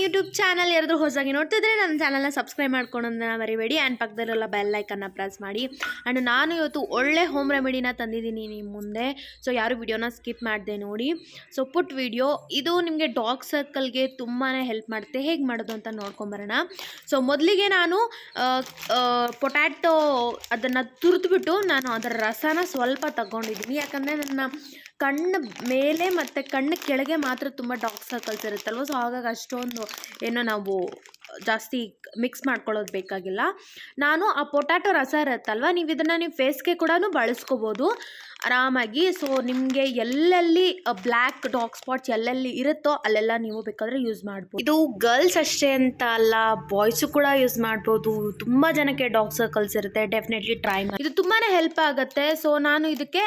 YouTube channel ಯಾರಾದರೂ ಹೊಸದಾಗಿ ನೋಡ್ತಿದ್ರೆ ನನ್ನ ಚಾನಲ್ನ ಸಬ್ಸ್ಕ್ರೈಬ್ ಮಾಡ್ಕೊಳ್ಳೋದನ್ನ ಮರಿಬೇಡಿ ಆ್ಯಂಡ್ ಪಕ್ಕದಲ್ಲಿರೋ ಬೆಲ್ ಐಕನ್ನ ಪ್ರೆಸ್ ಮಾಡಿ. ಆ್ಯಂಡ್ ನಾನು ಇವತ್ತು ಒಳ್ಳೆ ಹೋಮ್ ರೆಮಿಡಿನ ತಂದಿದ್ದೀನಿ ನಿಮ್ಮ ಮುಂದೆ. ಸೊ ಯಾರು ವಿಡಿಯೋನ ಸ್ಕಿಪ್ ಮಾಡಿದೆ ನೋಡಿ. ಸೊ ಪುಟ್ ವಿಡಿಯೋ ಇದು ನಿಮಗೆ ಡಾರ್ಕ್ ಸರ್ಕಲ್ಗೆ ತುಂಬಾ ಹೆಲ್ಪ್ ಮಾಡುತ್ತೆ. ಹೇಗೆ ಮಾಡೋದು ಅಂತ ನೋಡ್ಕೊಂಬರೋಣ. ಸೊ ಮೊದಲಿಗೆ ನಾನು ಪೊಟ್ಯಾಟೊ ಅದನ್ನು ತುರಿದ್ಬಿಟ್ಟು ನಾನು ಅದರ ರಸನ ಸ್ವಲ್ಪ ತಗೊಂಡಿದ್ದೀನಿ. ಯಾಕಂದರೆ ನನ್ನ ಕಣ್ಣು ಮೇಲೆ ಮತ್ತು ಕಣ್ಣು ಕೆಳಗೆ ಮಾತ್ರ ತುಂಬ ಡಾರ್ಕ್ ಸರ್ಕಲ್ಸ್ ಇರುತ್ತಲ್ವ. ಸೊ ಹಾಗಾಗಿ ಅಷ್ಟೊಂದು ಏನೋ ನಾವು ಜಾಸ್ತಿ ಮಿಕ್ಸ್ ಮಾಡ್ಕೊಳ್ಳೋದು ಬೇಕಾಗಿಲ್ಲ. ನಾನು ಆ ಪೊಟ್ಯಾಟೊ ರಸ ಇರುತ್ತಲ್ವ, ನೀವು ಇದನ್ನು ನೀವು ಫೇಸ್ಗೆ ಕೂಡ ಬಳಸ್ಕೋಬೋದು ಆರಾಮಾಗಿ. ಸೊ ನಿಮಗೆ ಎಲ್ಲೆಲ್ಲಿ ಬ್ಲ್ಯಾಕ್ ಡಾರ್ಕ್ ಸ್ಪಾಟ್ಸ್ ಎಲ್ಲೆಲ್ಲಿ ಇರುತ್ತೋ ಅಲ್ಲೆಲ್ಲ ನೀವು ಬೇಕಾದರೆ ಯೂಸ್ ಮಾಡ್ಬೋದು. ಇದು ಗರ್ಲ್ಸ್ ಅಷ್ಟೇ ಅಂತ ಅಲ್ಲ, ಬಾಯ್ಸು ಕೂಡ ಯೂಸ್ ಮಾಡ್ಬೋದು. ತುಂಬ ಜನಕ್ಕೆ ಡಾರ್ಕ್ ಸರ್ಕಲ್ಸ್ ಇರುತ್ತೆ, ಡೆಫಿನೆಟ್ಲಿ ಟ್ರೈ ಮಾಡಿ. ಇದು ತುಂಬಾ ಹೆಲ್ಪ್ ಆಗುತ್ತೆ. ಸೊ ನಾನು ಇದಕ್ಕೆ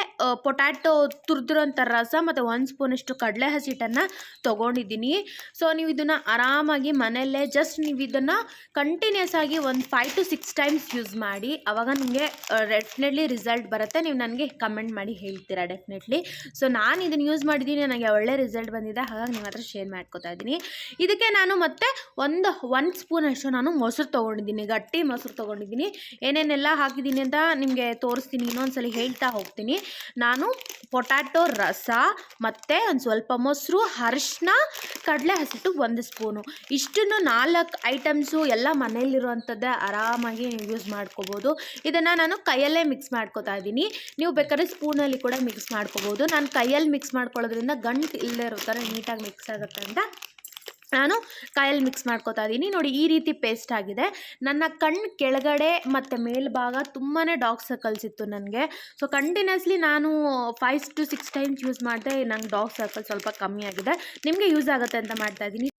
ಪೊಟ್ಯಾಟೊ ತುರಿದಿರೋಂಥ ರಸ ಮತ್ತು 1 ಸ್ಪೂನಷ್ಟು ಕಡಲೆ ಹಸಿಟ್ಟನ್ನು ತೊಗೊಂಡಿದ್ದೀನಿ. ಸೊ ನೀವು ಇದನ್ನು ಆರಾಮಾಗಿ ಮನೆಯಲ್ಲೇ ಜಸ್ಟ್ ನೀವು ಇದನ್ನು ಕಂಟಿನ್ಯೂಸ್ ಆಗಿ ಒಂದು 5 to 6 ಟೈಮ್ಸ್ ಯೂಸ್ ಮಾಡಿ. ಆವಾಗ ನಿಮಗೆ ಡೆಫಿನೆಟ್ಲಿ ರಿಸಲ್ಟ್ ಬರುತ್ತೆ. ನೀವು ನನಗೆ ಕಮೆಂಟ್ ಮಾಡಿ ಹೇಳ್ತೀರಾ ಡೆಫಿನೆಟ್ಲಿ. ಸೊ ನಾನು ಇದನ್ನು ಯೂಸ್ ಮಾಡಿದ್ದೀನಿ, ನನಗೆ ಒಳ್ಳೆ ರಿಸಲ್ಟ್ ಬಂದಿದೆ. ಹಾಗಾಗಿ ನಿಮ್ಮ ಹತ್ರ ಶೇರ್ ಮಾಡ್ಕೊತಾ ಇದ್ದೀನಿ. ಇದಕ್ಕೆ ನಾನು ಮತ್ತೆ 1 ಸ್ಪೂನಷ್ಟು ನಾನು ಮೊಸರು ತೊಗೊಂಡಿದ್ದೀನಿ, ಗಟ್ಟಿ ಮೊಸರು ತೊಗೊಂಡಿದ್ದೀನಿ. ಏನೇನೆಲ್ಲ ಹಾಕಿದ್ದೀನಿ ಅಂತ ನಿಮಗೆ ತೋರಿಸ್ತೀನಿ, ಇನ್ನೊಂದ್ಸಲಿ ಹೇಳ್ತಾ ಹೋಗ್ತೀನಿ. ನಾನು ಪೊಟ್ಯಾಟೊ ರಸ ಮತ್ತು ಒಂದು ಸ್ವಲ್ಪ ಮೊಸರು, ಅರಿಶಿನ, ಕಡಲೆ ಹಸಿಟ್ಟು 1 ಸ್ಪೂನು, ಇಷ್ಟನ್ನು 4 ಐಟಮ್ಸು ಎಲ್ಲ ಮನೆಯಲ್ಲಿರುವಂಥದ್ದೇ ಆರಾಮಾಗಿ ನೀವು ಯೂಸ್ ಮಾಡ್ಕೋಬೋದು. ಇದನ್ನು ನಾನು ಕೈಯಲ್ಲೇ ಮಿಕ್ಸ್ ಮಾಡ್ಕೋತಾ ಇದ್ದೀನಿ. ನೀವು ಬೇಕಾದ್ರೆ ಸ್ಪೂನಲ್ಲಿ ಕೂಡ ಮಿಕ್ಸ್ ಮಾಡ್ಕೋಬೋದು. ನಾನು ಕೈಯಲ್ಲಿ ಮಿಕ್ಸ್ ಮಾಡ್ಕೊಳ್ಳೋದ್ರಿಂದ ಗಂಟು ಇಲ್ಲದೆ ಇರೋ ಥರ ನೀಟಾಗಿ ಮಿಕ್ಸ್ ಆಗುತ್ತೆ ಅಂತ ನಾನು ಕೈಯಲ್ಲಿ ಮಿಕ್ಸ್ ಮಾಡ್ಕೋತಾ ಇದ್ದೀನಿ. ನೋಡಿ ಈ ರೀತಿ ಪೇಸ್ಟ್ ಆಗಿದೆ. ನನ್ನ ಕಣ್ಣು ಕೆಳಗಡೆ ಮತ್ತು ಮೇಲ್ಭಾಗ ತುಂಬಾ ಡಾರ್ಕ್ ಸರ್ಕಲ್ಸ್ ಇತ್ತು ನನಗೆ. ಸೊ ಕಂಟಿನ್ಯೂಸ್ಲಿ ನಾನು 5 to 6 ಟೈಮ್ಸ್ ಯೂಸ್ ಮಾಡಿದೆ. ನಂಗೆ ಡಾರ್ಕ್ ಸರ್ಕಲ್ ಸ್ವಲ್ಪ ಕಮ್ಮಿ ಆಗಿದೆ. ನಿಮಗೆ ಯೂಸ್ ಆಗುತ್ತೆ ಅಂತ ಮಾಡ್ತಾಯಿದ್ದೀನಿ.